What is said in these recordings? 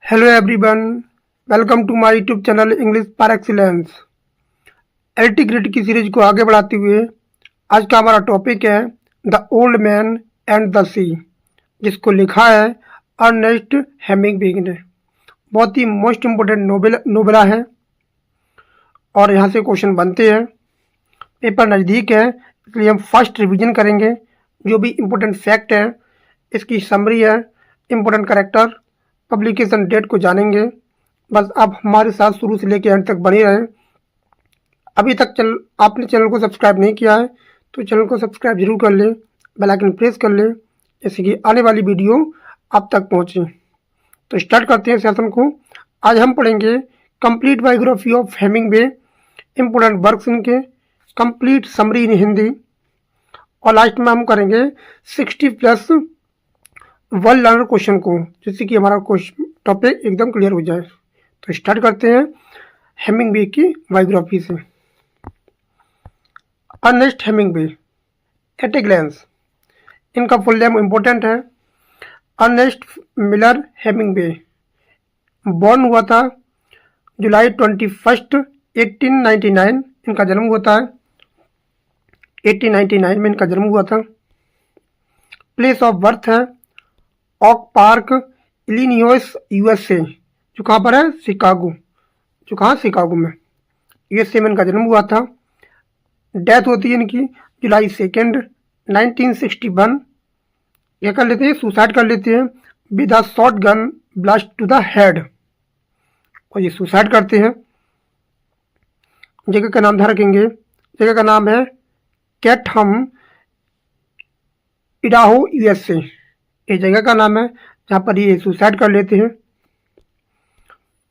Hello everyone, welcome to my YouTube channel English par excellence. LT grade की series को आगे बढ़ाते हुए आज का हमारा टॉपिक है the old man and the sea, जिसको लिखा है अर्नेस्ट हेमिंगवे ने। बहुत ही मोस्ट इम्पोर्टेंट नोवेला है और यहाँ से क्वेश्चन बनते हैं। पेपर नज़दीक है, इसलिए हम फर्स्ट रिवीजन करेंगे। जो भी इम्पोर्टेंट फैक्ट है, इसकी समरी है, इम्पोर्टेंट करेक्टर, पब्लिकेशन डेट को जानेंगे। बस आप हमारे साथ शुरू से लेकर एंड तक बने रहें। अभी तक आपने चैनल को सब्सक्राइब नहीं किया है तो चैनल को सब्सक्राइब जरूर कर लें, बेल आइकन प्रेस कर लें, जैसे कि आने वाली वीडियो आप तक पहुंचे। तो स्टार्ट करते हैं सेशन को। आज हम पढ़ेंगे complete biography of Hemingway, important works इनके, कंप्लीट समरी इन हिंदी, और लास्ट में हम करेंगे 60+ वर्ल्ड लर्नर क्वेश्चन को, जिससे कि हमारा टॉपिक एकदम क्लियर हो जाए। तो स्टार्ट करते हैं हेमिंगवे की बायोग्राफी से। Ernest Hemingway at a glance, इनका फुल नेम इम्पोर्टेंट है। अर्नेस्ट मिलर हेमिंगवे बॉर्न हुआ था जुलाई 21, 1899। इनका जन्म हुआ था 1899 में इनका जन्म हुआ था। प्लेस ऑफ बर्थ है ऑक पार्क, इलिनॉइस, यूएसए। जो कहाँ पर है? शिकागो। जो कहाँ? शिकागो में, यूएसए में इनका जन्म हुआ था। डेथ होती है इनकी जुलाई 2, 1961। क्या कर लेते हैं? सुसाइड कर लेते हैं with a shotgun blast to the head, और ये सुसाइड करते हैं। जगह का नाम ध्यान रखेंगे, जगह का नाम है कैटहम, इडाहो, यूएसए। ये जगह का नाम है जहाँ पर ये सुसाइड कर लेते हैं।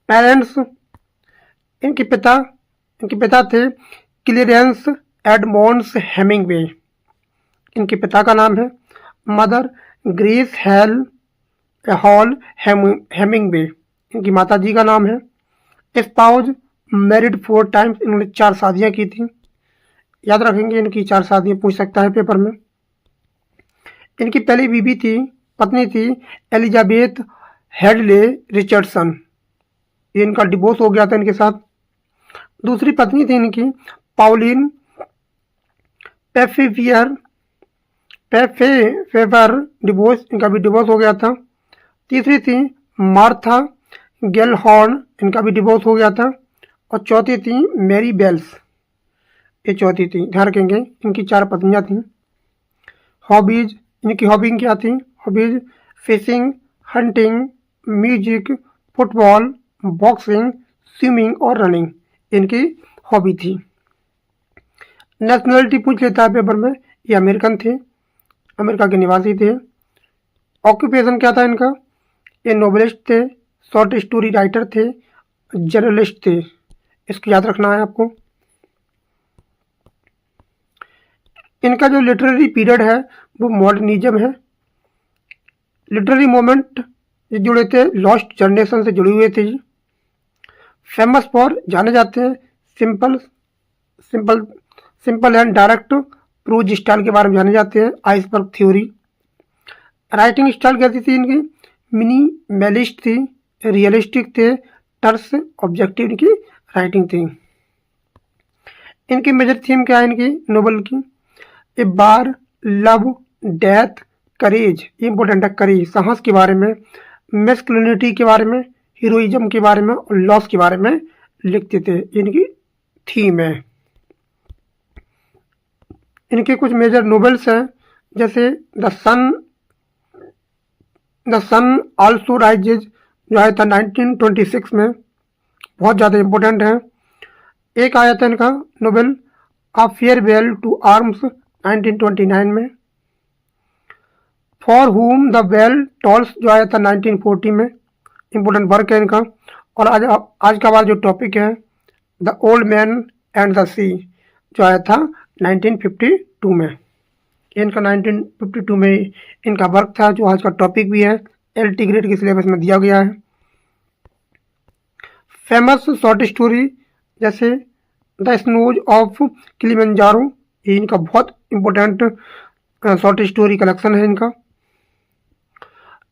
पेरेंट्स, इनके पिता थे क्लियरेंस एडमोंड्स हेमिंगवे। इनके पिता का नाम है। मदर ग्रेस हॉल हेमिंगवे, इनकी माता जी का नाम है। स्पाउज मैरिड 4 टाइम्स, इन्होंने 4 शादियाँ की थी। याद रखेंगे, इनकी 4 शादियाँ पूछ सकता है पेपर में। इनकी पहली पत्नी थी एलिजाबेथ हेडले रिचर्डसन। ये इनका डिवोर्स हो गया था इनके साथ। दूसरी पत्नी थी इनकी पाउलिन पेफेवर डिवोर्स, इनका भी डिवोर्स हो गया था। तीसरी थी मार्था गेलहॉर्न, इनका भी डिवोर्स हो गया था। और चौथी थी मैरी बेल्स, ये चौथी थी। ध्यान रखेंगे, इनकी 4 पत्नियां थीं। हॉबीज, इनकी हॉबी क्या थी? Hobbies fishing, hunting, music, football, boxing, swimming और रनिंग, इनकी हॉबी थी। नेशनलिटी पूछ लेता है पेपर में, ये अमेरिकन थे, अमेरिका के निवासी थे। ऑक्यूपेशन क्या था इनका? ये नोवेलिस्ट थे, शॉर्ट स्टोरी राइटर थे, जर्नलिस्ट थे। इसको याद रखना है आपको। इनका जो लिटरेरी पीरियड है वो मॉडर्निज्म है। लिटरेरी मोमेंट से जुड़े थे, लॉस्ट जनरेशन से जुड़े हुए थे। फेमस फॉर, जाने जाते हैं simple and direct prose style के बारे में जाने जाते हैं। Iceberg theory. राइटिंग स्टाइल कैसी थी इनकी? मिनिमलिस्ट थी, रियलिस्टिक थे, टर्स ऑब्जेक्टिव इनकी राइटिंग थी। इनकी मेजर थीम क्या है इनकी नोवेल की? ए बार, लव, डेथ, करेज, इंपॉर्टेंट है। करेज, साहस के बारे में, मेस्कुलिनिटी के बारे में, हीरोइज्म के बारे में और लॉस के बारे में लिखते थे। इनकी थीम है। इनके कुछ मेजर नोवेल्स हैं, जैसे द सन आल्सो राइजेज, जो आया था 1926 में, बहुत ज़्यादा इम्पोर्टेंट है। एक आया था इनका novel a farewell to arms 1929 में। For whom the bell tolls, जो आया था 1940 में, इम्पोर्टेंट वर्क है इनका। और आज का हमारा जो टॉपिक है the old man and the sea, जो आया था 1952 में। इनका 1952 में इनका वर्क था, जो आज का टॉपिक भी है, एलटी ग्रेड के सिलेबस में दिया गया है। फेमस शॉर्ट स्टोरी जैसे द स्नोज ऑफ किलिमंजारो, ये इनका बहुत इम्पोर्टेंट शॉर्ट स्टोरी कलेक्शन है इनका।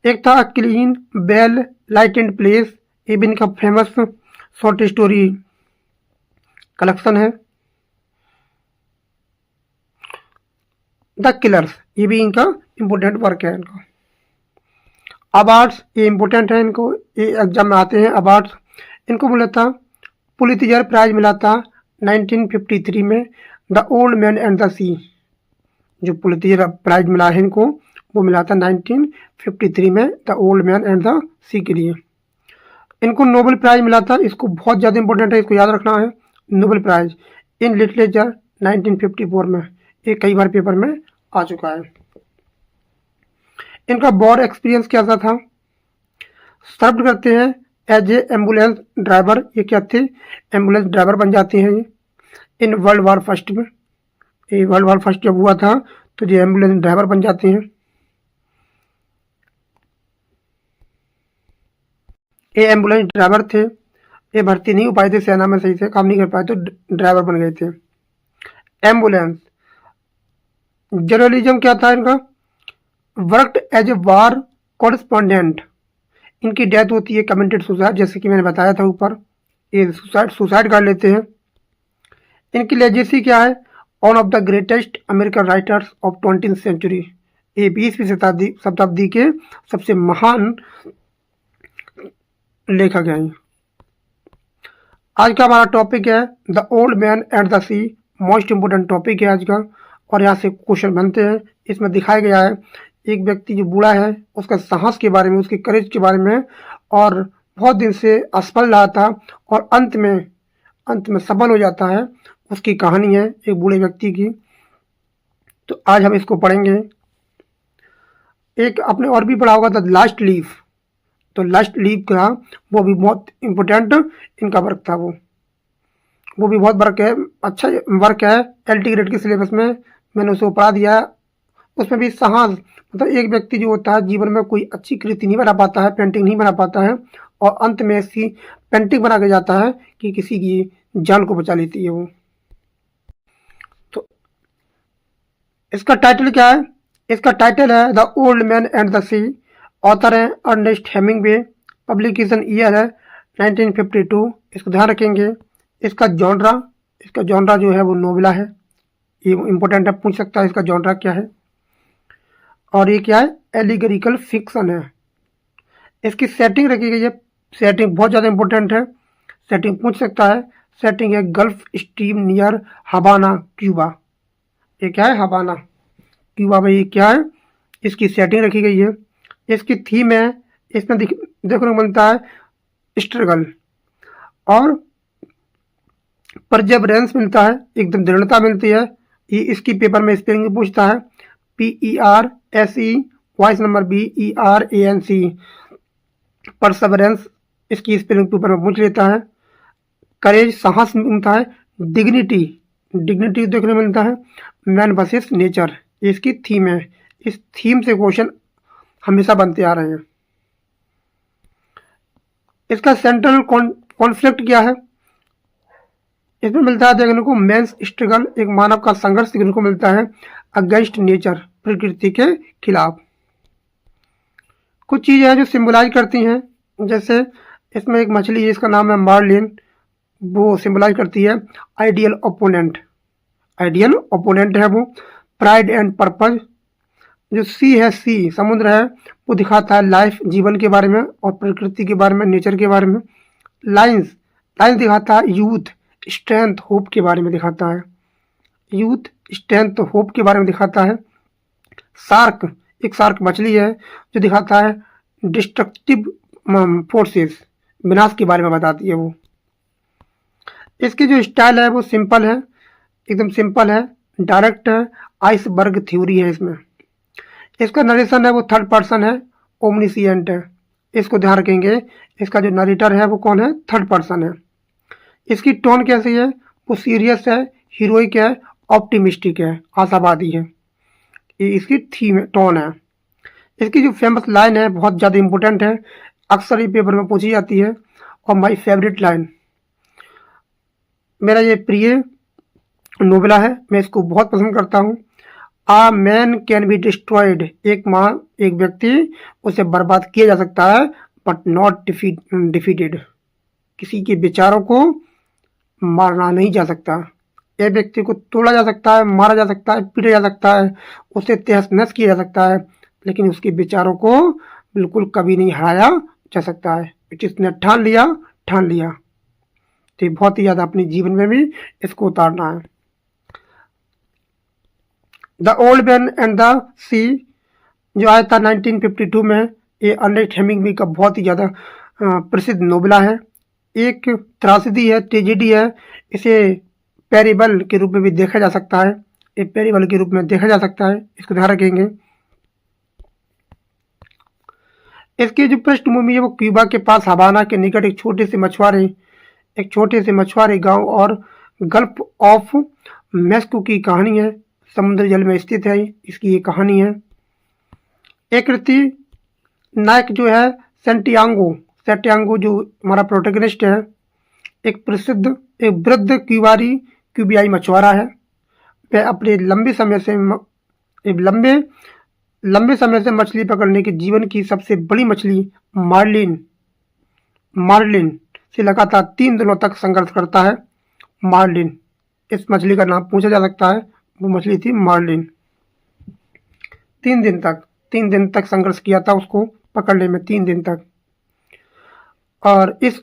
एक था clean well light and place, ये भी इनका फेमस शॉर्ट स्टोरी कलेक्शन है। द किलर्स, ये भी इनका इम्पोर्टेंट वर्क है इनका। अवार्ड्स, ये इम्पोर्टेंट है इनको, ये एग्जाम में आते हैं अवार्ड्स। इनको मिला था पुलित्जर प्राइज मिला था 1953 में, the old man and the sea. जो पुलित्जर प्राइज मिला है इनको वो मिला था 1953 में the old man and the sea के लिए। इनको नोबेल प्राइज मिला था, इसको बहुत ज़्यादा इंपॉर्टेंट है, इसको याद रखना है। नोबेल प्राइज इन लिटरेचर 1954 में, ये कई बार पेपर में आ चुका है। इनका वॉर एक्सपीरियंस कैसा था? सर्व करते हैं एज ए एम्बुलेंस ड्राइवर, ये क्या थे? एम्बुलेंस ड्राइवर बन जाते हैं ये इन वर्ल्ड वार फर्स्ट में। ये वर्ल्ड वार फर्स्ट जब हुआ था तो ये एम्बुलेंस ड्राइवर बन जाते हैं। ये एम्बुलेंस ड्राइवर थे, ये भर्ती नहीं हो पाए थे सेना में, सही से काम नहीं कर पाए तो ड्राइवर बन गए थे। एम्बुलेंस जर्नलिज्म क्या था इनका? Worked as a war correspondent. इनकी डेथ होती है कमिटेड सुसाइड, जैसे कि मैंने बताया था ऊपर, ये सुसाइड कर लेते हैं। इनकी लेजेसी क्या है? One of the greatest American writers of 20th century, ये 20वीं शताब्दी के सबसे महान लेखक हैं। आज का हमारा टॉपिक है the old man and the sea, most important topic है आज का, और यहाँ से क्वेश्चन बनते हैं। इसमें दिखाया गया है एक व्यक्ति जो बूढ़ा है उसका साहस के बारे में, उसके करेज के बारे में, और बहुत दिन से असफल रहा था और अंत में सफल हो जाता है, उसकी कहानी है एक बूढ़े व्यक्ति की। तो आज हम इसको पढ़ेंगे। एक आपने और भी पढ़ा होगा द लास्ट लीफ, तो लास्ट लीफ का वो भी बहुत इम्पोर्टेंट इनका वर्क था, वो भी बहुत वर्क है, अच्छा वर्क है। LT ग्रेड के सिलेबस में मैंने उसे पढ़ा दिया। उसमें भी साहस, मतलब एक व्यक्ति जो होता है जीवन में कोई अच्छी कृति नहीं बना पाता है, पेंटिंग नहीं बना पाता है, और अंत में ऐसी पेंटिंग बना के जाता है कि किसी की जान को बचा लेती है वो। तो इसका टाइटल क्या है? इसका टाइटल है the old man and the sea. Author है अर्नेस्ट हेमिंग्वे, पब्लिकेशन ईयर है 1952, इसको ध्यान रखेंगे। इसका जॉनरा जो है वो नोवेला है, ये इम्पोर्टेंट है, पूछ सकता है इसका जॉनरा क्या है। और ये क्या है? एलिगोरिकल फिक्शन है। इसकी सेटिंग रखी गई है, सेटिंग बहुत ज़्यादा इंपॉर्टेंट है, सेटिंग पूछ सकता है। सेटिंग है गल्फ स्ट्रीम नियर हवाना क्यूबा। ये क्या है? हवाना क्यूबा में ये क्या है? इसकी सेटिंग रखी गई है। इसकी थीम है, इसमें देखने को मिलता है स्ट्रगल और परजेवरेंस मिलता है, एकदम दृढ़ता मिलती है। ये इसकी पेपर में स्पेलिंग पूछता है PERSE, voice number BERANC, Perseverance इसकी स्पेलिंग पेपर में पूछ लेता है। करेज साहस मिलता है। डिग्निटी देखने मिलता है। मैन वर्सेस नेचर, ये इसकी थीम है। इस थीम से क्वेश्चन हमेशा बनते आ रहे हैं। इसका सेंट्रल कॉन्फ्लिक्ट क्या है? इसमें मिलता है देखने को मेंस स्ट्रगल, एक मानव का संघर्ष देखने को मिलता है अगेंस्ट नेचर, प्रकृति के खिलाफ। कुछ चीज़ें हैं जो सिंबलाइज करती हैं, जैसे इसमें एक मछली है, इसका नाम है मार्लिन, वो सिंबलाइज करती है आइडियल ओपोनेंट है वो। प्राइड एंड पर्पज, जो सी है, सी समुद्र है, वो दिखाता है लाइफ, जीवन के बारे में और प्रकृति के बारे में, नेचर के बारे में। लाइन्स दिखाता है यूथ, स्ट्रेंथ, होप के बारे में दिखाता है। यूथ, स्ट्रेंथ, होप के बारे में दिखाता है। शार्क, एक शार्क मछली है जो दिखाता है डिस्ट्रक्टिव फोर्सेस, विनाश के बारे में बताती है वो। इसकी जो स्टाइल है वो सिंपल है, एकदम सिंपल है, डायरेक्ट है, आइसबर्ग थ्योरी है इसमें। इसका नरेशन है वो थर्ड पर्सन है, ओमनिसिएंट है, इसको ध्यान रखेंगे। इसका जो नरेटर है वो कौन है? थर्ड पर्सन है। इसकी टोन कैसी है? वो सीरियस है, हीरोइक है, ऑप्टिमिस्टिक है, आशावादी है, ये इसकी थीम टोन है। इसकी जो फेमस लाइन है बहुत ज़्यादा इंपॉर्टेंट है, अक्सर ये पेपर में पूछी जाती है। और माय फेवरेट लाइन, मेरा ये प्रिय नोवेला है, मैं इसको बहुत पसंद करता हूँ। आ मैन कैन बी डिस्ट्रॉयड, एक व्यक्ति उसे बर्बाद किया जा सकता है बट नॉट डिफीटेड। किसी के विचारों को मारना नहीं जा सकता। एक व्यक्ति को तोड़ा जा सकता है, मारा जा सकता है, पीटा जा सकता है, उसे तहस नहस किया जा सकता है, लेकिन उसके विचारों को बिल्कुल कभी नहीं हराया जा सकता है। जिसने ठान लिया ठान लिया। तो ये बहुत ही ज़्यादा अपने जीवन में भी इसको उतारना है। The old man and the sea जो आया था 1952 में, ये अर्नेस्ट हेमिंग्वे का बहुत ही ज़्यादा प्रसिद्ध नोवेला है। एक त्रासदी है, ट्रेजेडी है। इसे पैरेबल के रूप में भी देखा जा सकता है। एक पैरेबल के रूप में देखा जा सकता है, इसको ध्यान रखेंगे। इसकी जो पृष्ठभूमि है वो क्यूबा के पास हवाना के निकट एक छोटे से मछुआरे गांव और गल्फ ऑफ मेक्सिको की कहानी है। समुद्र जल में स्थित है इसकी ये कहानी है। एक कृति नायक जो है सैंटियागो जो हमारा प्रोटैगनिस्ट है, एक वृद्ध क्यूबियाई मछुआरा है। वह अपने लंबे समय से मछली पकड़ने के जीवन की सबसे बड़ी मछली मार्लिन से लगातार 3 दिनों तक संघर्ष करता है। मार्लिन, इस मछली का नाम पूछा जा सकता है, वो मछली थी मार्लिन। 3 दिन तक संघर्ष किया था उसको पकड़ने में, 3 दिन तक। और इस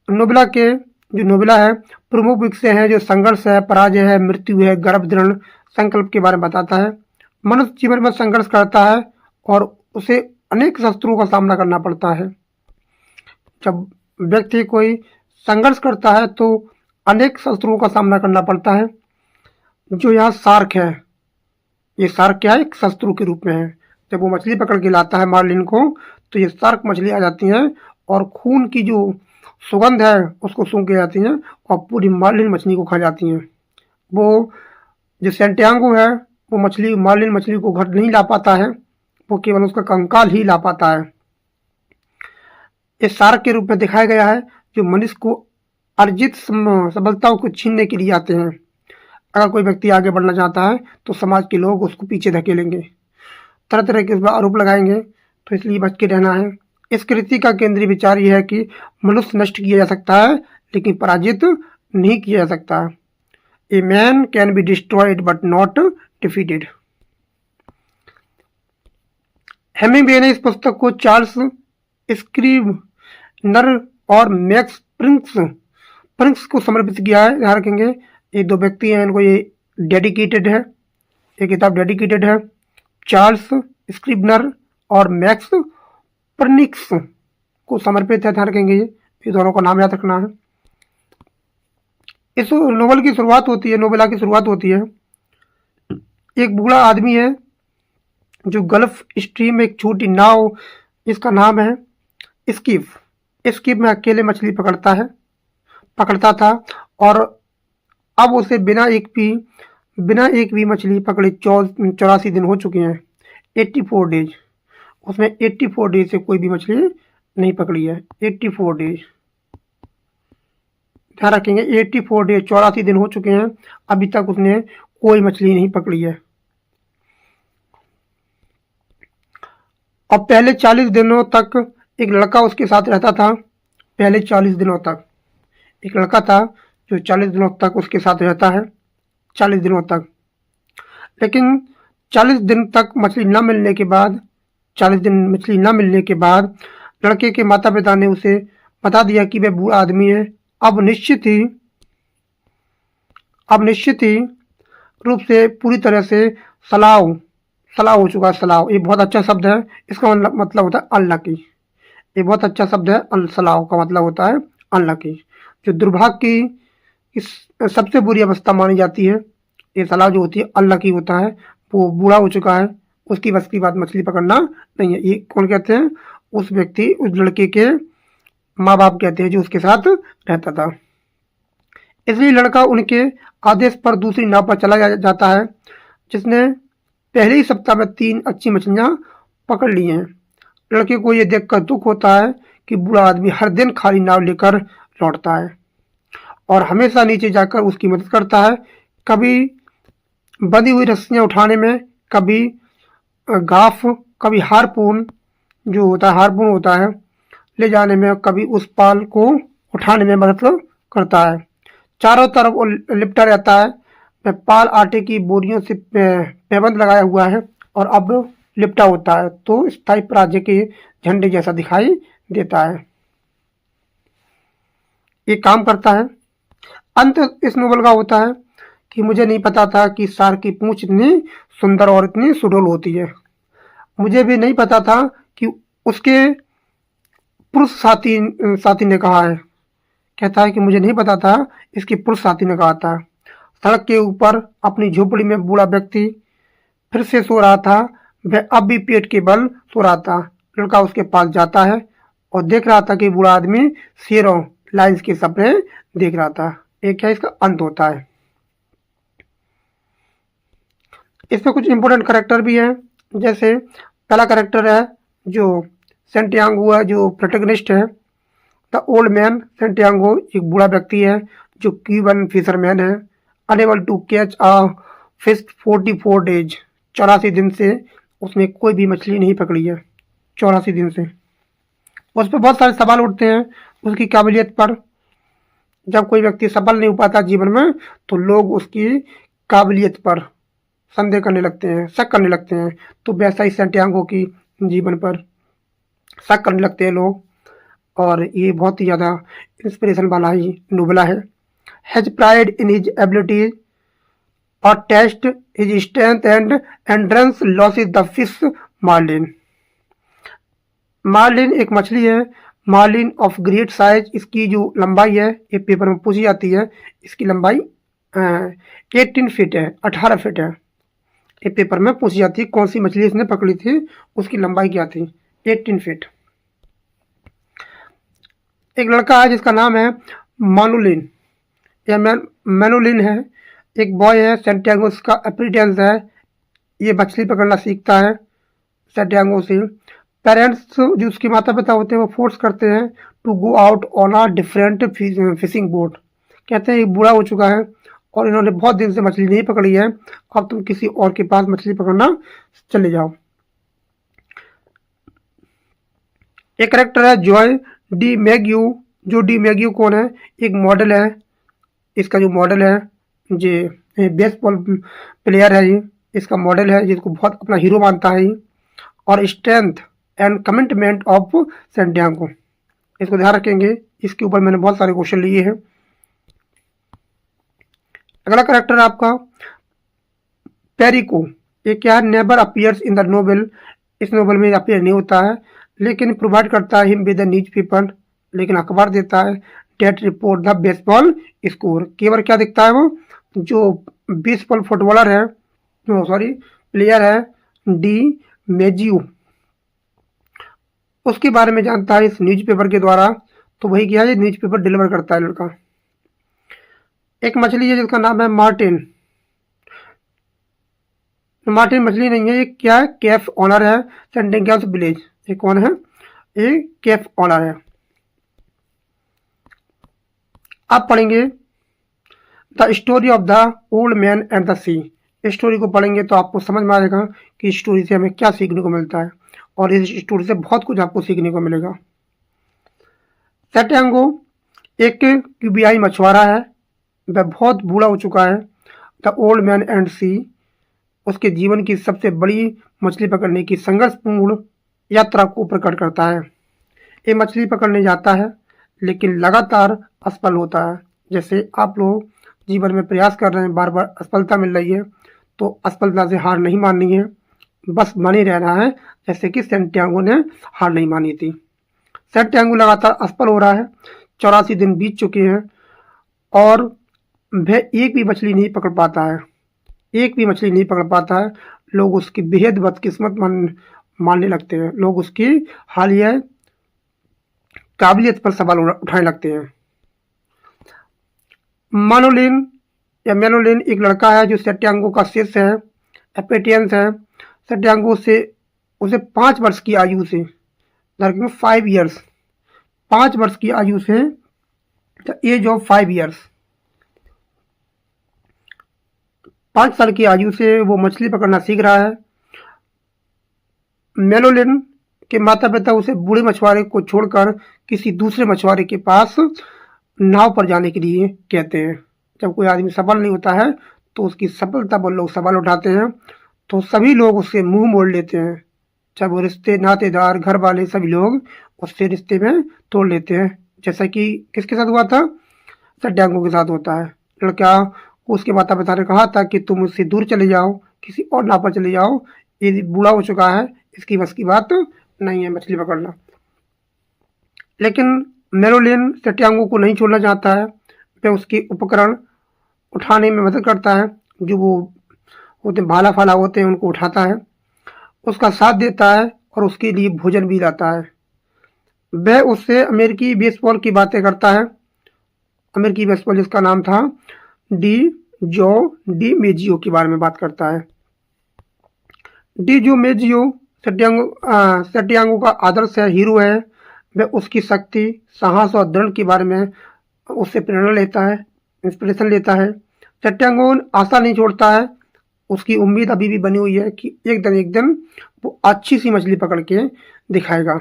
नोवेला है प्रमुख विषय है जो संघर्ष है, पराजय है, मृत्यु है, गर्भ दृढ़ संकल्प के बारे में बताता है। मनुष्य जीवन में संघर्ष करता है और उसे अनेक शस्त्रों का सामना करना पड़ता है। जब व्यक्ति कोई संघर्ष करता है तो अनेक शस्त्रों का सामना करना पड़ता है। जो यहाँ शार्क है, ये शार्क क्या है, एक शस्त्रों के रूप में है। जब वो मछली पकड़ के लाता है मार्लिन को, तो ये शार्क मछली आ जाती है और खून की जो सुगंध है उसको सूंघ के जाती हैं और पूरी मार्लिन मछली को खा जाती हैं। वो जो सैंटियागो है वो मार्लिन मछली को घर नहीं ला पाता है, वो केवल उसका कंकाल ही ला पाता है। इस शार्क के रूप में दिखाया गया है जो मनुष्य को अर्जित सफलताओं को छीनने के लिए आते हैं। अगर कोई व्यक्ति आगे बढ़ना चाहता है तो समाज के लोग उसको पीछे धकेलेंगे, तरह तरह के आरोप लगाएंगे, तो इसलिए बच के रहना है। इस कृति का केंद्रीय विचार यह है कि मनुष्य नष्ट किया जा सकता है लेकिन पराजित नहीं किया जा सकता। ए man can be destroyed but not defeated. Hemingway ने इस पुस्तक को चार्ल्स स्क्रीबनर और मैक्स प्रिंक्स को समर्पित किया है। ध्यान रखेंगे ये 2 व्यक्ति हैं, इनको ये डेडिकेटेड है, ये किताब डेडिकेटेड है। चार्ल्स स्क्रीबनर और मैक्स प्रिंक्स को समर्पित है। ध्यान रखेंगे ये दोनों का नाम याद रखना है। इस नोवेला की शुरुआत होती है एक बूढ़ा आदमी है जो गल्फ स्ट्रीम में एक छोटी नाव, इसका नाम है स्कीप में अकेले मछली पकड़ता था और अब उसे बिना एक भी मछली पकड़े 84 दिन हो चुके हैं। 84 डेज, उसने 84 डेज से कोई भी मछली नहीं पकड़ी है। 84 डेज, ध्यान रखेंगे 84 डेज, 84 दिन हो चुके हैं, अभी तक उसने कोई मछली नहीं पकड़ी है। और पहले 40 दिनों तक एक लड़का उसके साथ रहता था। पहले 40 दिनों तक एक लड़का था जो 40 दिनों तक उसके साथ रहता है, 40 दिनों तक। लेकिन 40 दिन तक मछली न मिलने के बाद 40 दिन मछली न मिलने के बाद लड़के के माता पिता ने उसे बता दिया कि वह बूढ़ा आदमी है। अब निश्चित ही रूप से पूरी तरह से सलाह हो चुका है। सलाह, ये बहुत अच्छा शब्द है, इसका मतलब होता है अनलकी। ये बहुत अच्छा शब्द है, सलाह का मतलब होता है अनलकी, जो दुर्भाग्य की सबसे बुरी अवस्था मानी जाती है। ये सलाह जो होती है अनलकी होता है, वो बूढ़ा हो चुका है, उसकी बस की बात मछली पकड़ना नहीं है। ये कौन कहते हैं? उस लड़के के माँ बाप कहते हैं जो उसके साथ रहता था। इसलिए लड़का उनके आदेश पर दूसरी नाव पर चला जाता है, जिसने पहले ही सप्ताह में 3 अच्छी मछलियां पकड़ ली हैं। लड़के को यह देखकर दुख होता है कि बूढ़ा आदमी हर दिन खाली नाव लेकर लौटता है और हमेशा नीचे जाकर उसकी मदद करता है, कभी बंधी हुई रस्सियां उठाने में, कभी गाफ, कभी हारपून, जो होता है हार्पून होता है, ले जाने में, कभी उस पाल को उठाने में मदद करता है। चारों तरफ वो लिपटा रहता है। पाल आटे की बोरियों से पैबंद लगाया हुआ है और अब लिपटा होता है, तो स्थायी राज्य के झंडे जैसा दिखाई देता है। ये काम करता है। अंत इस नोवेल का होता है कि मुझे नहीं पता था कि शार्क की पूंछ इतनी सुंदर और इतनी सुडौल होती है। मुझे भी नहीं पता था कि उसके पुरुष साथी साथी ने कहा है। कहता है कि मुझे नहीं पता था, इसके पुरुष साथी ने कहा था। सड़क के ऊपर अपनी झोपड़ी में बूढ़ा व्यक्ति फिर से सो रहा था। वह अब भी पेट के बल सो रहा था। लड़का उसके पास जाता है और देख रहा था कि बूढ़ा आदमी शेरों लाइन्स के सपने देख रहा था। एक क्या इसका अंत होता है। इसमें कुछ इंपॉर्टेंट करेक्टर भी हैं। जैसे पहला करेक्टर है जो सेंटियागो है, जो प्रोटैगनिस्ट है। द ओल्ड मैन सेंटियागो एक बूढ़ा व्यक्ति है जो क्यूबन फिशरमैन है। Unable to catch a fish 44 days, 84 दिन से उसने कोई भी मछली नहीं पकड़ी है। 84 दिन से उस पर बहुत सारे सवाल उठते हैं उसकी काबिलियत पर। जब कोई व्यक्ति सफल नहीं हो पाता जीवन में, तो लोग उसकी काबिलियत पर संदेह करने लगते हैं, शक करने लगते हैं। तो वैसा ही सेंटियागो की जीवन पर शक करने लगते हैं लोग। और ये बहुत ही ज़्यादा इंस्पिरेशन वाला ही नोवेला है। Has pride in his abilities और test his strength and endurance loses the fish marlin. Marlin एक मछली है, मार्लिन ऑफ ग्रेट साइज। इसकी जो लंबाई है, ये पेपर में पूछी जाती है। इसकी लंबाई 18 फीट है, 18 फीट है। ये पेपर में पूछी जाती है कौन सी मछली इसने पकड़ी थी, उसकी लंबाई क्या थी, 18 फीट। एक लड़का है जिसका नाम है मानुलिन या मैनुलिन है। एक बॉय है, सेंटियागो का अप्रेंटिस है। ये मछली पकड़ना सीखता है सेंटियागो से। पेरेंट्स जो उसके माता पिता होते हैं वो फोर्स करते हैं to go out on a different fishing boat. कहते हैं ये बूढ़ा हो चुका है और इन्होंने बहुत दिन से मछली नहीं पकड़ी है, अब तुम किसी और के पास मछली पकड़ना चले जाओ। एक करेक्टर है जॉय डी मैग्यू। जो डी मैग्यू कौन है, एक मॉडल है। इसका जो मॉडल है, ये बेसबॉल प्लेयर है। ये इसका मॉडल है जिसको बहुत अपना हीरो मानता है ये। और strength and commitment of Santiago, इसको ध्यान रखेंगे। इसके ऊपर मैंने बहुत सारे क्वेश्चन लिए हैं। अगला करेक्टर है आपका पेरिको। ये क्या है, never appears in the novel. इस नोवेल में अपीयर नहीं होता है, लेकिन प्रोवाइड करता है him with the newspaper, लेकिन अखबार देता है that report the baseball score. केवल क्या दिखता है, वो जो बेसबॉल फुटबॉलर है, सॉरी प्लेयर है डी मेजियो, उसके बारे में जानता है इस न्यूज़पेपर के द्वारा। तो वही क्या है, न्यूज़पेपर डिलीवर करता है लड़का। एक मछली है जिसका नाम है मार्टिन। मार्टिन मछली नहीं है, ये क्या है, कैफ ऑनर है सेंटियागो विलेज। ये कौन है, ये कैफ ऑनर है। आप पढ़ेंगे the story of the old man and the sea. इस स्टोरी को पढ़ेंगे तो आपको समझ में आएगा कि इस स्टोरी से हमें क्या सीखने को मिलता है, और इस स्टोरी से बहुत कुछ आपको सीखने को मिलेगा। सेंटियागो एक क्यूबियाई मछुआरा है। वह बहुत बूढ़ा हो चुका है। द ओल्ड मैन एंड सी उसके जीवन की सबसे बड़ी मछली पकड़ने की संघर्षपूर्ण यात्रा को प्रकट करता है। ये मछली पकड़ने जाता है लेकिन लगातार असफल होता है। जैसे आप लोग जीवन में प्रयास कर रहे हैं, बार बार असफलता मिल रही है, तो असफलता से हार नहीं माननी है, बस बने रहना है, जैसे कि सेंटियागो ने हार नहीं मानी थी। सेंटियागो लगातार असफल हो रहा है। 84 दिन बीत चुके हैं और वह एक भी मछली नहीं पकड़ पाता है, एक भी मछली नहीं पकड़ पाता है। लोग उसकी बेहद बदकिस्मत मानने लगते हैं। लोग उसकी हालिया काबिलियत पर सवाल उठाने लगते हैं। मानोलिन या मेनोलिन एक लड़का है जो सेंटियागो का शिष्य है, अपेटियंस है। सेंटियागो से उसे 5 वर्ष की आयु से, 5 ईयर्स, 5 वर्ष की आयु से, द एज ऑफ 5 ईयर्स, 5 साल की आयु से वो मछली पकड़ना सीख रहा है। मेनोलिन कि माता पिता उसे बूढ़े मछुआरे को छोड़कर किसी दूसरे मछुआरे के पास नाव पर जाने के लिए कहते हैं। जब कोई आदमी सफल नहीं होता है तो उसकी सफलता पर लोग सवाल उठाते हैं, तो सभी लोग उससे मुंह मोड़ लेते हैं। चाहे वो रिश्ते नातेदार घर वाले सभी लोग उससे रिश्ते में तोड़ लेते हैं। जैसा कि किसके साथ हुआ था, सट्यांगों के साथ होता है। लड़का को उसके माता पिता ने कहा था कि तुम मुझसे दूर चले जाओ, किसी और नाव पर चले जाओ, ये बूढ़ा हो चुका है, इसकी बस की बात नहीं है मछली पकड़ना। लेकिन मेरोलिन सट्यांगों को नहीं छोड़ना चाहता है। वह उसके उपकरण उठाने में मदद करता है, जो वो होते भाला फाला होते हैं उनको उठाता है, उसका साथ देता है और उसके लिए भोजन भी लाता है। वह उससे अमेरिकी बेसबॉल की बातें करता है। अमेरिकी बेसबॉल जिसका नाम था जो डी मेजियो के बारे में बात करता है। डी जो मेजियो सट्यांगो का आदर्श है, हीरो है। वह उसकी शक्ति, साहस और दृढ़ के बारे में उससे प्रेरणा लेता है, इंस्पिरेशन लेता है। सट्यांगो आशा नहीं छोड़ता है, उसकी उम्मीद अभी भी बनी हुई है कि एक दिन वो अच्छी सी मछली पकड़ के दिखाएगा।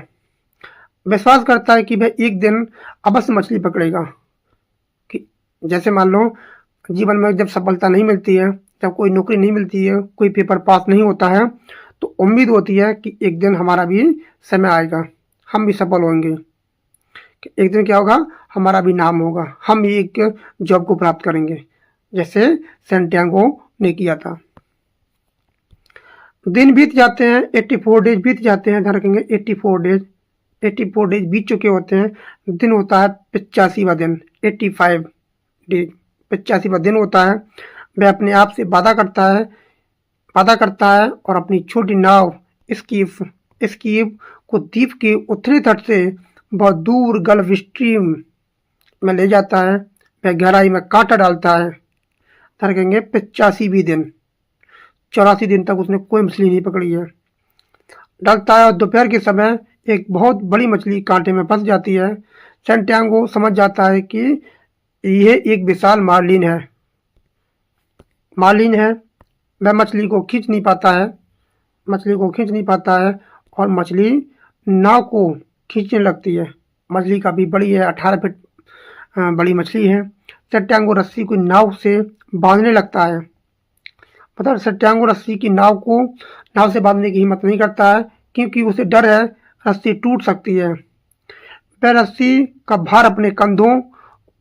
विश्वास करता है कि वह एक दिन अवश्य मछली पकड़ेगा। कि जैसे मान लो जीवन में जब सफलता नहीं मिलती है, जब कोई नौकरी नहीं मिलती है, कोई पेपर पास नहीं होता है, तो उम्मीद होती है कि एक दिन हमारा भी समय आएगा, हम भी सफल होंगे, कि एक दिन क्या होगा, हमारा भी नाम होगा, हम भी एक जॉब को प्राप्त करेंगे, जैसे सैंटियागो ने किया था। दिन बीत जाते हैं, 84 डेज बीत जाते हैं। ध्यान रखेंगे 84 डेज बीत चुके होते हैं। दिन होता है 85वां दिन, 85 डेज, 85वां दिन होता है। वह अपने आप से वादा करता है और अपनी छोटी नाव स्कीप को द्वीप के उत्तरी तट से बहुत दूर गल्फ स्ट्रीम में ले जाता है। वह गहराई में कांटा डालता है। रखेंगे 85वें दिन, 84 दिन तक उसने कोई मछली नहीं पकड़ी है। डालता है और दोपहर के समय एक बहुत बड़ी मछली कांटे में फंस जाती है। सैंटियागो समझ जाता है कि यह एक विशाल मार्लिन है। वह मछली को खींच नहीं पाता है और मछली नाव को खींचने लगती है। मछली काफ़ी बड़ी है, 18 फीट बड़ी मछली है। सट्यांगो रस्सी को नाव से बांधने लगता है। पता है, सट्यांगो रस्सी की नाव से बांधने की हिम्मत नहीं करता है, क्योंकि उसे डर है रस्सी टूट सकती है। वह रस्सी का भार अपने कंधों,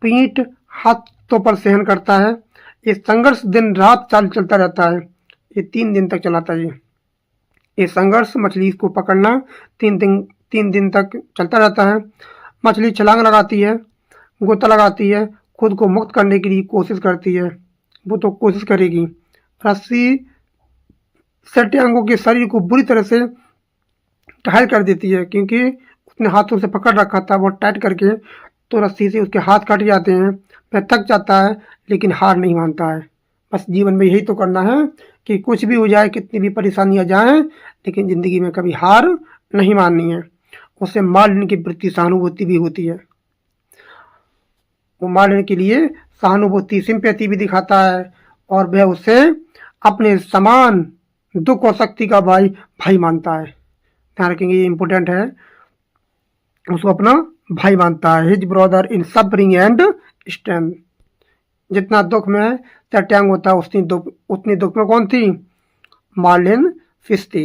पीठ, हाथों पर सहन करता है। ये संघर्ष दिन रात चलता रहता है। ये 3 दिन तक चलाता है। ये संघर्ष मछली को पकड़ना 3 दिन तक चलता रहता है। मछली छलांग लगाती है, गोता लगाती है, खुद को मुक्त करने के लिए कोशिश करती है। वो तो कोशिश करेगी। रस्सी सट्यांगो के शरीर को बुरी तरह से घायल कर देती है, क्योंकि उसने हाथों से पकड़ रखा था बहुत टाइट करके, तो रस्सी से उसके हाथ कट जाते हैं। वह थक जाता है, लेकिन हार नहीं मानता है। बस जीवन में यही तो करना है कि कुछ भी हो जाए, कितनी भी परेशानियां जाएं, लेकिन ज़िंदगी में कभी हार नहीं माननी है। उससे मार्लिन के प्रति सहानुभूति भी होती है। वो मार्लिन के लिए सहानुभूति, सिंपैथी भी दिखाता है, और वह उसे अपने समान दुख और शक्ति का भाई मानता है। ध्यान रखेंगे, ये इम्पोर्टेंट है। उसको अपना भाई मानता है। His brother in suffering and strength. जितना दुख में सट्यांगो होता है, उतनी दुख में कौन थी? मार्लिन फिश थी।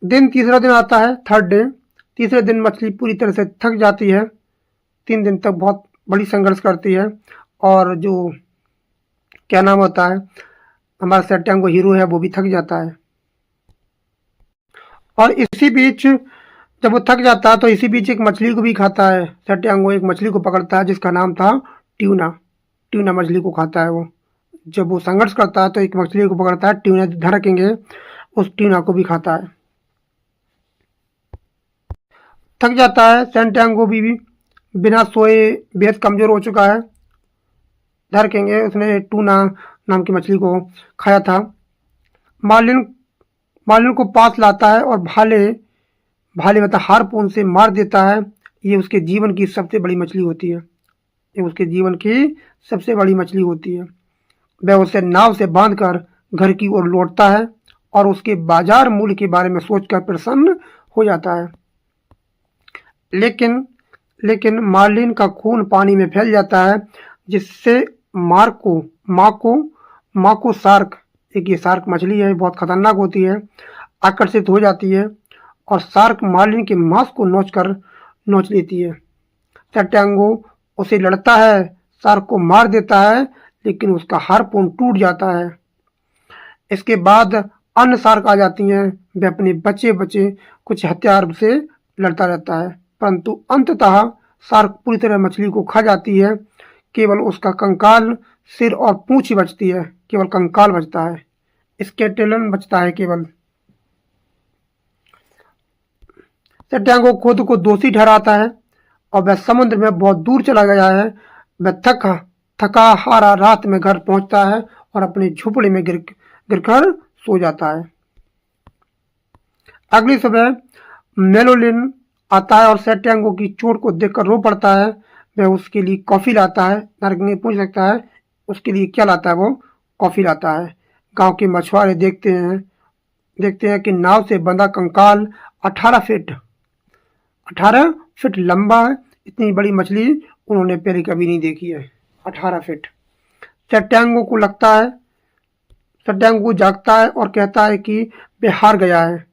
तीसरा दिन आता है, 3rd डे। तीसरे दिन मछली पूरी तरह से थक जाती है। 3 दिन तक बहुत बड़ी संघर्ष करती है, और जो क्या नाम होता है, हमारा सट्यांगो हीरो है, वो भी थक जाता है। और इसी बीच जब वो थक जाता है, तो इसी बीच एक मछली को भी खाता है। सट्यांगो एक मछली को पकड़ता है जिसका नाम था ट्यूना मछली को खाता है वो। जब वो संघर्ष करता है तो एक मछली को पकड़ता है, ट्यूना, ध्यान रखेंगे, उस ट्यूना को भी खाता है। थक जाता है। सट्यांगो भी बिना सोए बेहद कमज़ोर हो चुका है। ध्यान रखेंगे, उसने ट्यूना नाम की मछली को खाया था। मार्लिन को पास लाता है और भाले मतलब हारपून से मार देता है। ये उसके जीवन की सबसे बड़ी मछली होती है। वह उसे नाव से बांधकर घर की ओर लौटता है और उसके बाजार मूल्य के बारे में सोचकर प्रसन्न हो जाता है। लेकिन लेकिन मार्लिन का खून पानी में फैल जाता है, जिससे माको शार्क, एक ये शार्क मछली है, बहुत खतरनाक होती है, आकर्षित हो जाती है और शार्क मार्लिन के मांस को नोच लेती है। सट्यांगो उसे लड़ता है, शार्क को मार देता है, लेकिन उसका हार्पून टूट जाता है। इसके बाद अन्य शार्क आ जाती हैं, वे अपने बचे कुछ हथियार से लड़ता रहता है, परंतु अंततः शार्क पूरी तरह मछली को खा जाती है। केवल उसका कंकाल, सिर और पूंछ ही बचती है, केवल कंकाल बचता है, स्केलेटन बचता है केवल। सट्यांगो खुद को दोषी ठहराता है और वह समुद्र में बहुत दूर चला गया है। वह थका हारा रात में घर पहुंचता है और अपने झोपड़े में गिरकर सो जाता है। अगली सुबह मेलोलिन आता है और सट्यांगो की चोट को देखकर रो पड़ता है। वह उसके लिए कॉफी लाता है। नारंगी पूछ सकता है उसके लिए क्या लाता है, वो कॉफी लाता है। गांव के मछुआरे देखते हैं कि नाव से बंधा कंकाल 18 फीट लंबा है। इतनी बड़ी मछली उन्होंने पहले कभी नहीं देखी है, 18 फीट। सट्यांगो जागता है और कहता है कि वह हार गया है,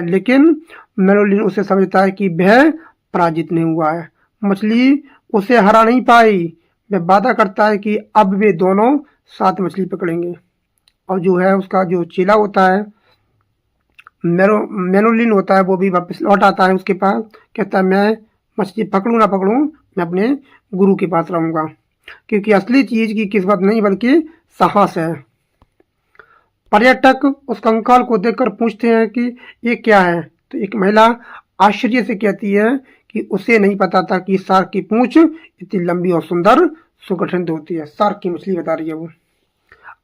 लेकिन मेलोलिन उसे समझता है कि वह पराजित नहीं हुआ है। मछली उसे हरा नहीं पाई। वह वादा करता है कि अब वे दोनों साथ मछली पकड़ेंगे। और जो है उसका जो चेला होता है, मेलोलिन होता है, वो भी वापस लौट आता है उसके पास। कहता है मैं मछली पकड़ूं ना पकड़ूं, मैं अपने गुरु के पास रहूंगा, क्योंकि असली चीज की किस्मत नहीं बल्कि साहस है। पर्यटक उस कंकाल को देखकर पूछते हैं कि ये क्या है, तो एक महिला आश्चर्य से कहती है कि उसे नहीं पता था कि शार्क की पूंछ इतनी लंबी और सुंदर सुगठित होती है। शार्क की मछली बता रही है वो।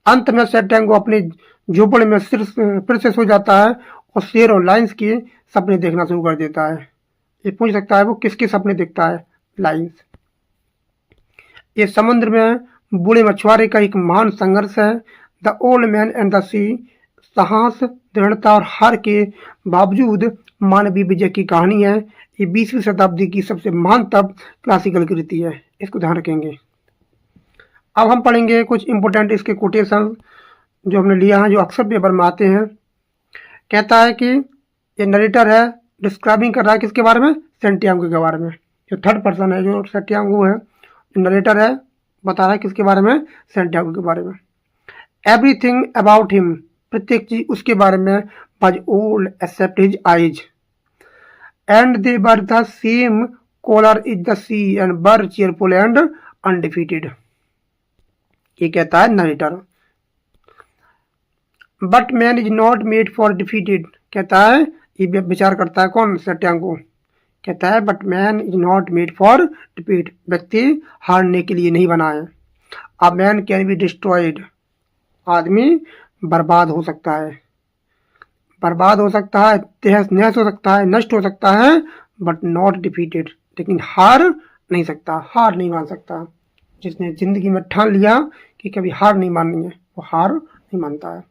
अंत में सट्यांगो अपने झोपड़े में फिर से सो जाता है और शेर और लाइन्स के सपने देखना शुरू कर देता है। ये पूछ सकता है वो किसके सपने देखता है? लाइन्स। ये समुद्र में बूढ़े मछुआरे का एक महान संघर्ष है। The old man and the sea. साहस, दृढ़ता और हार के बावजूद मानवीय विजय की कहानी है। ये 20वीं शताब्दी की सबसे महानतम क्लासिकल कृति है, इसको ध्यान रखेंगे। अब हम पढ़ेंगे कुछ इंपोर्टेंट इसके कोटेशन जो हमने लिया है, जो अक्सर पेपर में आते हैं। कहता है कि ये नरेटर है, डिस्क्राइबिंग कर रहा है किसके बारे में? सट्यांगो के बारे में। जो थर्ड पर्सन है, जो सट्यांगो है, जो नरेटर है, बता रहा है किसके बारे में? सट्यांगो के बारे में। एवरीथिंग अबाउट हिम, प्रत्येक चीज उसके बारे में, was old except his eyes and they were the same colour as the sea and were cheerful and undefeated. ये कहता है narrator. But man is not made for defeated, कहता है, ये विचार करता है कौन? सट्यांगो। कहता है but man is not made for defeat, व्यक्ति हारने के लिए नहीं बना है। A man can be destroyed, आदमी बर्बाद हो सकता है, तहस नहस हो सकता है, नष्ट हो सकता है, बट नॉट डिफीटेड, लेकिन हार नहीं मान सकता। जिसने जिंदगी में ठान लिया कि कभी हार नहीं माननी है, वो हार नहीं मानता है।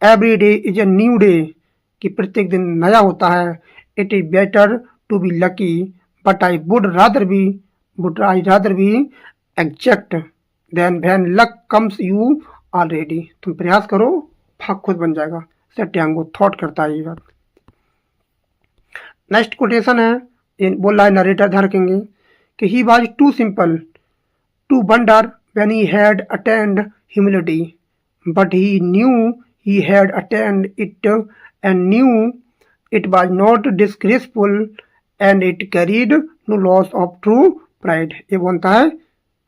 Every day is a new day, कि प्रत्येक दिन नया होता है। It is better to be lucky but I would rather be exact than when luck comes you already. तुम प्रयास करो, भाग खुद बन जाएगा। सट्यांगो थॉट करता है ये बात। नेक्स्ट कोटेशन है, ये बोल रहा है नरेटर, ध्यान रखेंगे कि he was too simple to wonder when he had attained humility but he knew he had attained it and knew it was not disgraceful and it carried no loss of true pride। ये बोलता है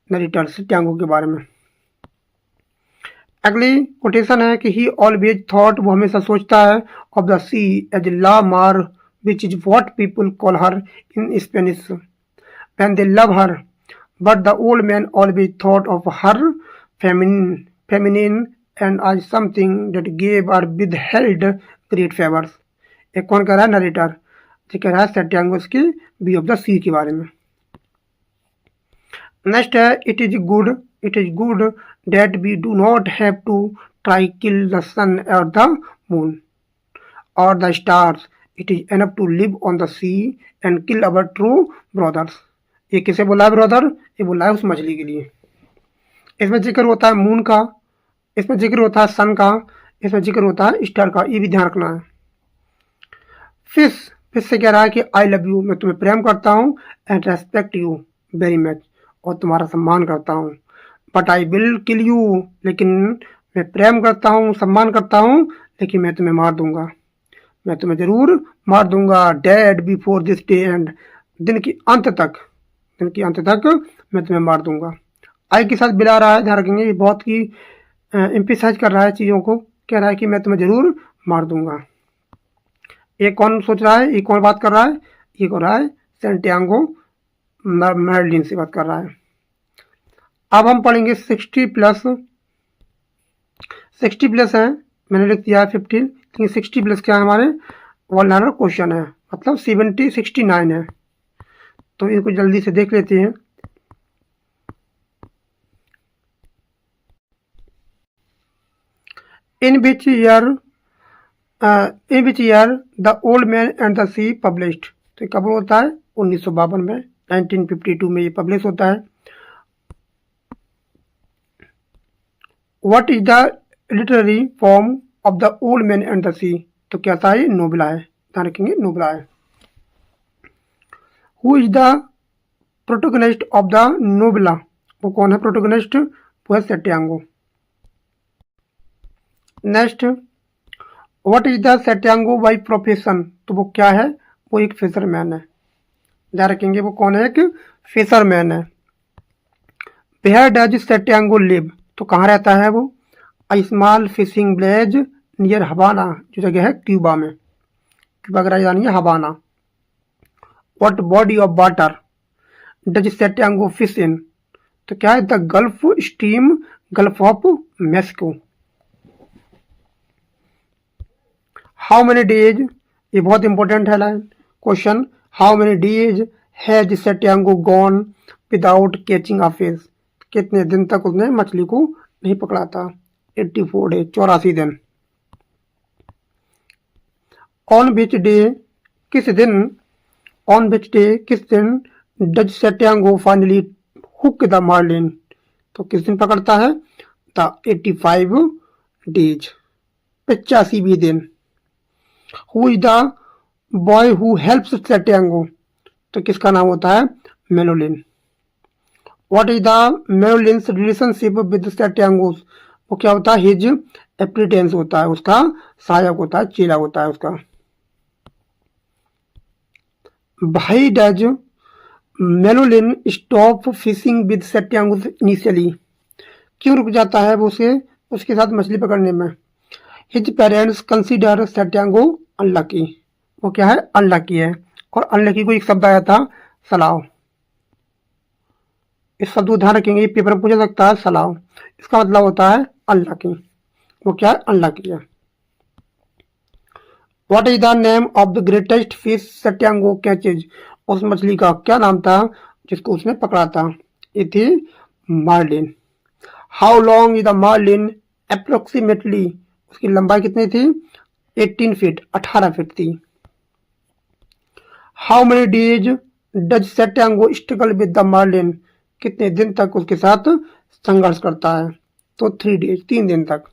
narrator सट्यांगो के बारे में। अगली quotation है कि he always thought, वो हमेशा सोचता है, of the sea as la mar which is what people call her in Spanish when they love her, but the old man always thought of her feminine and as something that gave or withheld great favors। एक कौन कह रहा है? Narrator. जो कह रहा है सट्यांगो की व्यू ऑफ द सी के बारे में। नेक्स्ट है it is good that we do not have to try kill the sun or the moon or the stars it is enough to live on the sea and kill our true brothers. ये किसे बोला है brother? ये बोला है उस मछली के लिए। इसमें जिक्र होता है मून का, इसमें जिक्र होता है सन का, इसमें जिक्र होता है स्टार का, ये भी ध्यान रखना है। फिश, फिश से कह रहा है कि आई लव यू, मैं तुम्हें प्रेम करता हूँ, and respect you very much, और तुम्हारा सम्मान करता हूँ। But I will kill you, लेकिन मैं प्रेम करता हूँ, सम्मान करता हूँ, लेकिन मैं तुम्हें मार दूंगा, मैं तुम्हें जरूर मार दूंगा। Dead before this day and, दिन के अंत तक, दिन के अंत तक मैं तुम्हें मार दूंगा। आई के साथ बिला रहा है, ध्यान रखेंगे, ये बहुत ही एम्फेसाइज कर रहा है चीज़ों को, कह रहा है कि मैं तुम्हें जरूर मार दूंगा। ये कौन सोच रहा है, ये कौन बात कर रहा है? ये कर रहा है सैंटियागो मर्लिन से बात कर रहा है। अब हम पढ़ेंगे 60 प्लस। 60 प्लस है, मैंने लिख दिया है 15, लेकिन 60 प्लस क्या है हमारे वन लाइनर क्वेश्चन है, मतलब 70 69 है, तो इनको जल्दी से देख लेते हैं। In which year the old man and the sea published, तो कब होता है? 1952 में, 1952 में ये पब्लिश होता है। What is the literary form of the old man and the sea, तो क्या था? ये नोबेला है, ध्यान रखेंगे नोबेला है। Who is the protagonist of the नोबेला, वो कौन है प्रोटोगनिस्ट? वो है Santiago. Next, what is the Santiago by profession, तो वो क्या है? वो एक फिशरमैन है, ध्यान रखेंगे वो कौन है? एक फिशरमैन है। वेयर डज सैंटियागो लिव, तो कहाँ रहता है वो? A small fishing village near Havana, जो जगह है क्यूबा में, क्यूबा की राजधानी है Havana. What body of water does Santiago fish in, तो क्या है? The Gulf Stream, Gulf of Mexico. How many days, ये बहुत इंपॉर्टेंट है line question, how many days has Santiago gone without catching a fish, कितने दिन तक उसने मछली को नहीं पकड़ा था? 84 डे, 84 दिन। ऑन विच डे, किस दिन, ऑन विच डे, किस दिन does Santiago finally hook the marlin, तो किस दिन पकड़ता है? द 85 डेज, 85वें दिन। Who is the boy who helps Santiago, तो किसका नाम होता है? Manolin. What is the Manolin's relationship with Santiago, वो क्या होता है? हिज एप्रिटेंस होता है, उसका सहायक होता है, चेला होता है उसका। भाई does Manolin stop fishing with Santiago initially, क्यों रुक जाता है वो उसके साथ मछली पकड़ने में? His parents consider Santiago unlucky, वो क्या है? अनलकी है। और अनलकी को एक शब्द आया था सलाव, इस शब्द को ध्यान रखेंगे, पेपर में पूछा सकता है सलाव, इसका मतलब होता है अनलकी, वो क्या है? अनलकी है। What is the name of the greatest fish Santiago catches, उस मछली का क्या नाम था जिसको उसने पकड़ा था? ये थी marlin. How long is the marlin approximately, उसकी लंबाई कितनी थी? 18 फीट, 18 फीट थी। How many days does Santiago struggle with the marlin, कितने दिन तक उसके साथ संघर्ष करता है? तो 3 डेज, 3 दिन तक।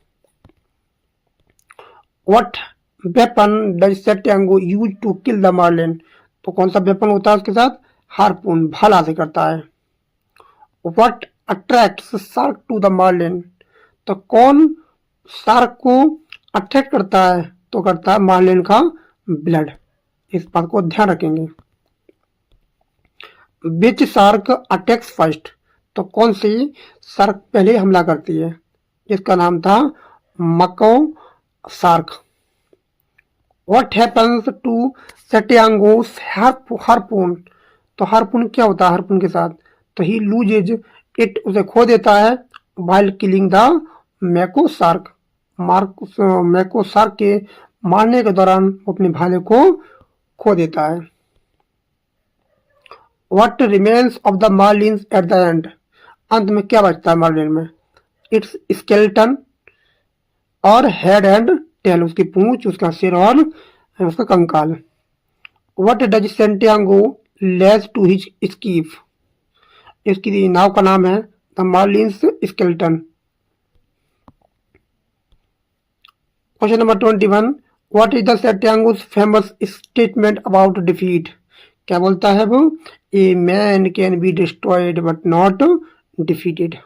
What weapon does Santiago use to kill the marlin, तो कौन सा वेपन होता है उसके साथ? हार्पून, भाला से करता है। What attracts shark to the marlin, तो कौन शार्क को अट्रैक्ट करता है? तो करता है मार्लिन का ब्लड, इस बात को ध्यान रखेंगे। विच शार्क अटैक्स फर्स्ट, तो कौन सी शार्क पहले हमला करती है? जिसका नाम था mako shark. What happens to Santiago's harpoon, तो हार्पून क्या होता है हार्पून के साथ? तो ही लूजेज इट, उसे खो देता है, while killing the mako shark, mako shark के मारने के दौरान वो अपने भाले को खो देता है। What remains of the marlin's at the end, अंत में क्या बचता है मार्लिन में? इट्स स्केलेटन और हेड एंड टेल, उसकी पूंछ, उसका सिर और उसका कंकाल। What does Santiago lash to his skiff? इसकी नाव का नाम है the marlin's skeleton. Question number 21, what is the Santiago's famous statement about defeat? क्या बोलता है वो? A man can be destroyed but not defeated.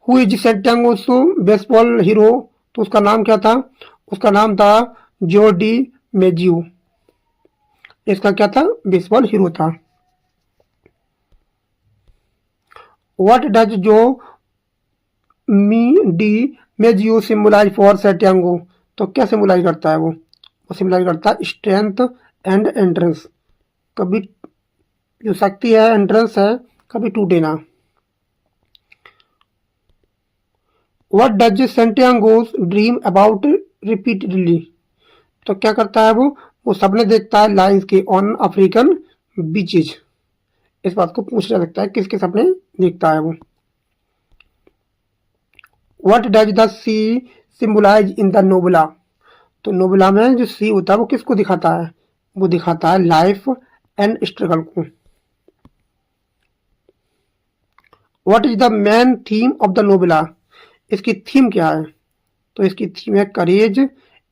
Who is Santiago's baseball hero? तो उसका नाम क्या था? उसका नाम था जॉर्डी मेजियो। इसका क्या था? बेसबॉल हीरो था। व्हाट डज जो मी डी मेजियो सिम्बलाइज फॉर सेंटियागो? तो क्या सिम्बलाइज करता है वो सिम्बलाइज करता है स्ट्रेंथ एंड एंट्रेंस। कभी जो शक्ति है, एंट्रेंस है, कभी टूटे ना। What does Santiago's dream about repeatedly? तो क्या करता है वो सपने देखता है लाइन्स के ऑन अफ्रीकन बीचेज। इस बात को पूछ जा सकता है किसके सपने देखता है वो। What does the sea symbolize in the novella? तो नोबुला में जो सी होता है वो किसको दिखाता है? वो दिखाता है लाइफ एंड स्ट्रगल को। What is the main theme of the novella? इसकी थीम क्या है? तो इसकी थीम है courage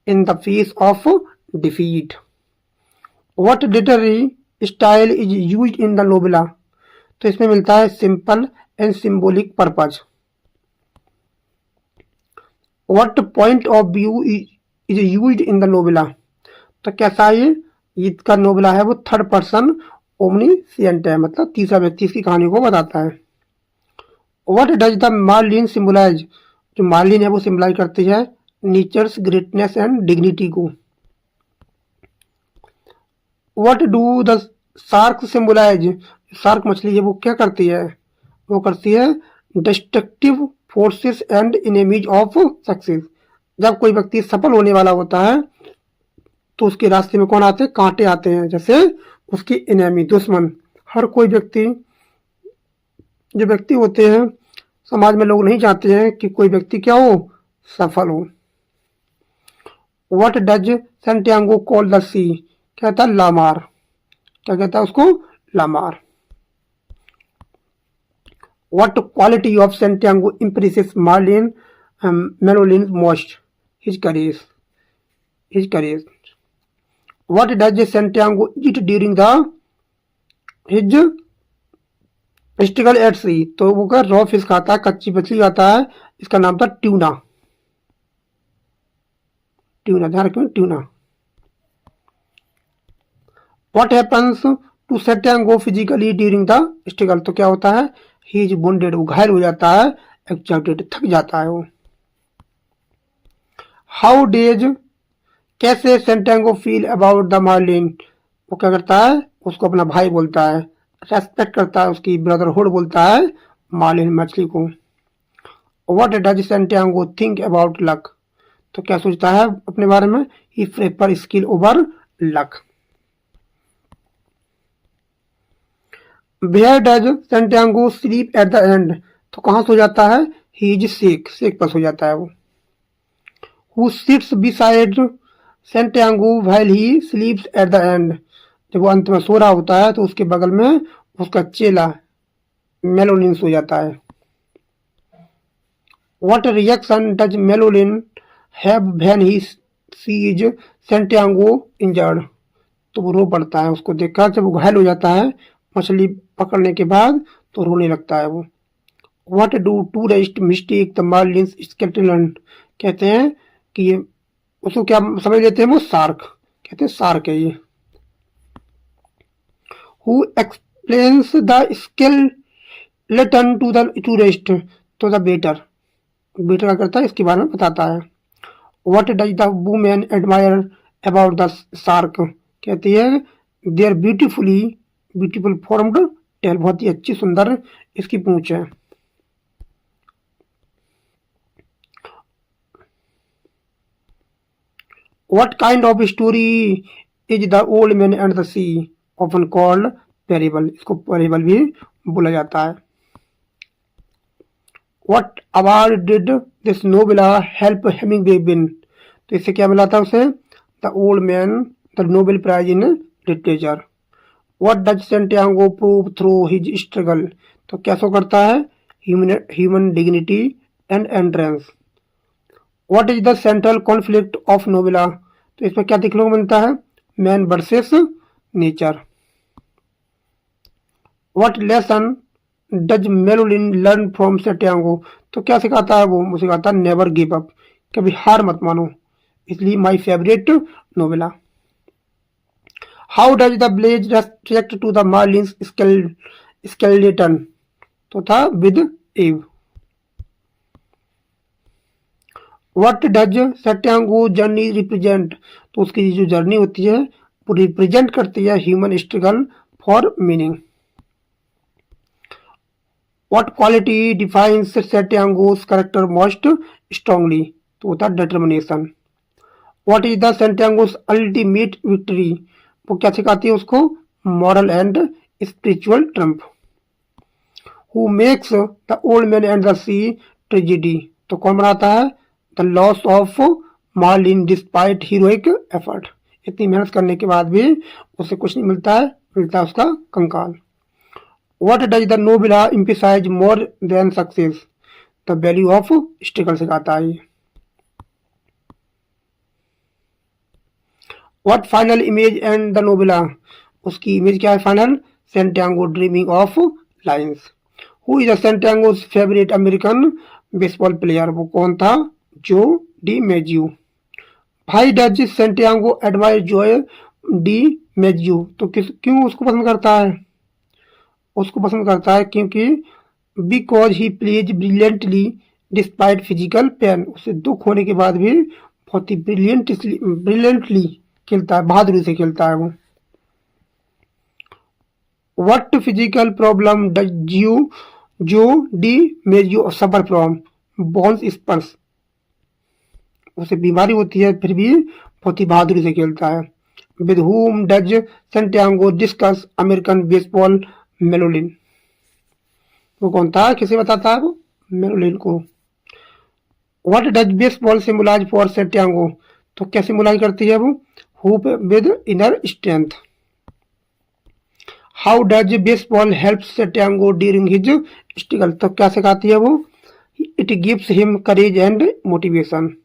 in the face of defeat. What literary style is used in the novella? तो इसमें मिलता है simple and symbolic purpose. What point of view is used in the novella? तो कैसा ये इसका नोबुला है वो थर्ड पर्सन ओमनीसिएंट है, मतलब तीसरा व्यक्ति इसकी कहानी को बताता है। What does the marlin symbolise? जो मार्लिन है वो सिंबलाइज करती है नेचर्स ग्रेटनेस एंड डिग्निटी को। What do the shark symbolise? Shark मछली है वो क्या करती है? वो करती है destructive forces and enemies of success. जब कोई व्यक्ति सफल होने वाला होता है तो उसके रास्ते में कौन आते हैं? कांटे आते हैं, जैसे उसकी इनेमी, दुश्मन। हर कोई व्यक्ति, जो व्यक्ति होते हैं समाज में, लोग नहीं चाहते हैं कि कोई व्यक्ति क्या हो? सफल हो। What does Santiago call the sea? कहता है लामार। क्या कहता है उसको? लामार। What quality of Santiago impresses Marlene Manolin most? His courage. His courage. What does Santiago eat during his struggle at sea? तो वो क्या रॉ फिश खाता है, कच्ची मछली खाता है। इसका नाम था ट्यूना। ट्यूना, ध्यान रखिए, tuna. What happens to Santiago physically during the struggle? तो क्या होता है? ही इज वुंडेड, वो घायल हो जाता है, एक्साइटेड, थक जाता है वो। हाउ डेज, कैसे Santiago feel about the marlin? वो क्या करता है? उसको अपना भाई बोलता है, रेस्पेक्ट करता है, उसकी ब्रदरहुड बोलता है मार्लिन मछली को। What does Santiago think about luck? तो क्या सोचता है अपने बारे में? He prefer skill over luck. Where does Santiago sleep at the end? तो कहाँ सो जाता है? ही इज सिक, सिक पर सो जाता है वो। Who sits beside Santiago while he स्लीप्स eight the and? जब वो अंत में सो रहा होता है तो उसके बगल में उसका चेला मेलोलिन सो जाता है। What reaction does Manolin have when he sees Santiago injured? तो वो रो पड़ता है उसको देखकर, जब वो घायल हो जाता है मछली पकड़ने के बाद तो रोने लगता है वो। What do tourist mistake the marlin skeleton? कहते हैं कि ये उसको क्या समझ लेते हैं? वो शार्क, कहते हैं शार्क है ये। Who explains the skeleton to the tourist? तो द बेटर, बेटर क्या करता है? इसके बारे में बताता है। What does the women admire about the shark? कहती है देयर ब्यूटीफुल फॉर्म्ड टेल, बहुत ही अच्छी सुंदर इसकी पूंछ है। What kind of story is the old man and the sea? Often called parable, इसको पेरेबल भी बोला जाता है। What award did this novella help Hemingway win? तो इससे क्या मिला था उसे? The old man the Nobel prize in literature. What does Santiago prove through his struggle, तो क्या शो करता है, human dignity and endurance. What is the central conflict of novella, तो इसमें क्या देखने को मिलता है, man versus nature. What lesson does Manolin learn from Santiago, तो क्या सिखाता है वो सिखाता है नेवर गिव अप, कभी हार मत मानो, इसलिए my favourite novella. How does the blaze react to the marlin skeleton, तो था with awe. What does Santiago journey represent, तो उसकी जो जर्नी होती है वो रिप्रेजेंट करती है human struggle for meaning. What quality defines Santiago's character most strongly, तो होता है determination। What is the Santiago's ultimate victory, वो क्या सिखाती है उसको, moral and spiritual triumph। Who makes the old man and the sea tragedy, तो कौन बनाता है, the loss of Marlin despite heroic effort, इतनी मेहनत करने के बाद भी उसे कुछ नहीं मिलता है, मिलता है उसका कंकाल। What does the Nobel emphasize more than success, the value of struggle सिखाता है। What final image and the Nobel, उसकी इमेज क्या है final, Santiago dreaming of lions। Who is the Santiago's favorite American baseball player, वो कौन था, जो DiMaggio. Why does Santiago admire Joe DiMaggio, तो क्यों उसको पसंद करता है, उसको पसंद करता है क्योंकि because he plays brilliantly despite physical pain, उसे दुख होने के बाद भी बहुत ही ब्रिलियंटली खेलता है, बहादुरी से खेलता है वो। व्हाट फिजिकल प्रॉब्लम डज जो डी मेजू सफर फ्रॉम, बोन्स स्पर्स, उसे बीमारी होती है फिर भी बहुत ही बहादुरी से खेलता है। With whom does Santiago discuss American baseball Manolin, वो कौन था, किसे बताता है वो, मेलोलिन को। What does baseball symbolize for Santiago, तो क्या सिंबलाइज करती है वो, hope with inner strength. How does baseball help Santiago during his struggle, तो क्या सिखाती है वो, it gives him courage and motivation.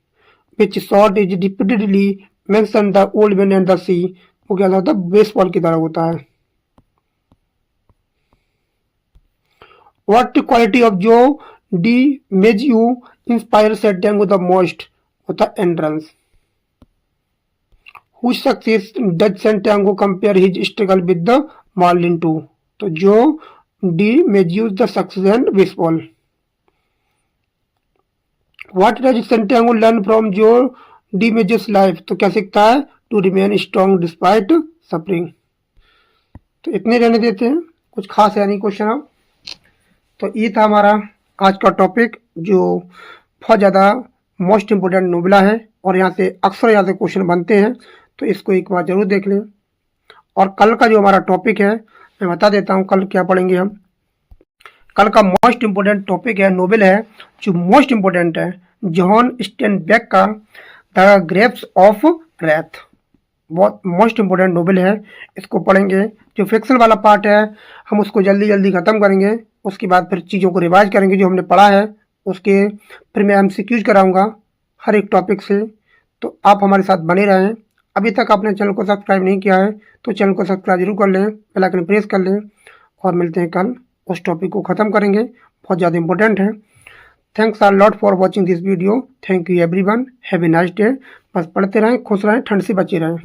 Which sport is repeatedly mention the old man and the sea, वो क्या होता है, बेसबॉल की तरह होता है। What quality of Joe DiMaggio inspires Santiago the most, होता है endurance। Whose success does Santiago compare his struggle with the Marlin to, तो Joe DiMaggio's the success and baseball। What does Santiago learn from Joe DiMaggio's life, तो क्या सीखता है, to remain strong despite suffering। तो इतने रहने देते हैं, कुछ खास है नहीं क्वेश्चन। अब तो ये था हमारा आज का टॉपिक, जो बहुत ज़्यादा मोस्ट इम्पोर्टेंट नोबेला है और यहाँ से अक्सर यहाँ से क्वेश्चन बनते हैं, तो इसको एक बार ज़रूर देख लें। और कल का जो हमारा टॉपिक है मैं बता देता हूँ, कल क्या पढ़ेंगे हम। कल का मोस्ट इम्पोर्टेंट टॉपिक है, नोबेल है जो मोस्ट इम्पोर्टेंट है, जॉन स्टेनबेक का द ग्रेप्स ऑफ रेथ, बहुत मोस्ट इम्पोर्टेंट नोबेल है, इसको पढ़ेंगे। जो फिक्शन वाला पार्ट है हम उसको जल्दी जल्दी ख़त्म करेंगे, उसके बाद फिर चीज़ों को रिवाइज करेंगे जो हमने पढ़ा है, उसके फिर मैं एमसीक्यूज कराऊंगा हर एक टॉपिक से। तो आप हमारे साथ बने रहें। अभी तक आपने चैनल को सब्सक्राइब नहीं किया है तो चैनल को सब्सक्राइब जरूर कर लें, बेल आइकन प्रेस कर लें, और मिलते हैं कल, उस टॉपिक को ख़त्म करेंगे, बहुत ज़्यादा इंपॉर्टेंट है। Thanks a lot for watching this video. Thank you everyone, have a nice day. बस पढ़ते रहें, खुश रहें, ठंड से बचे रहें।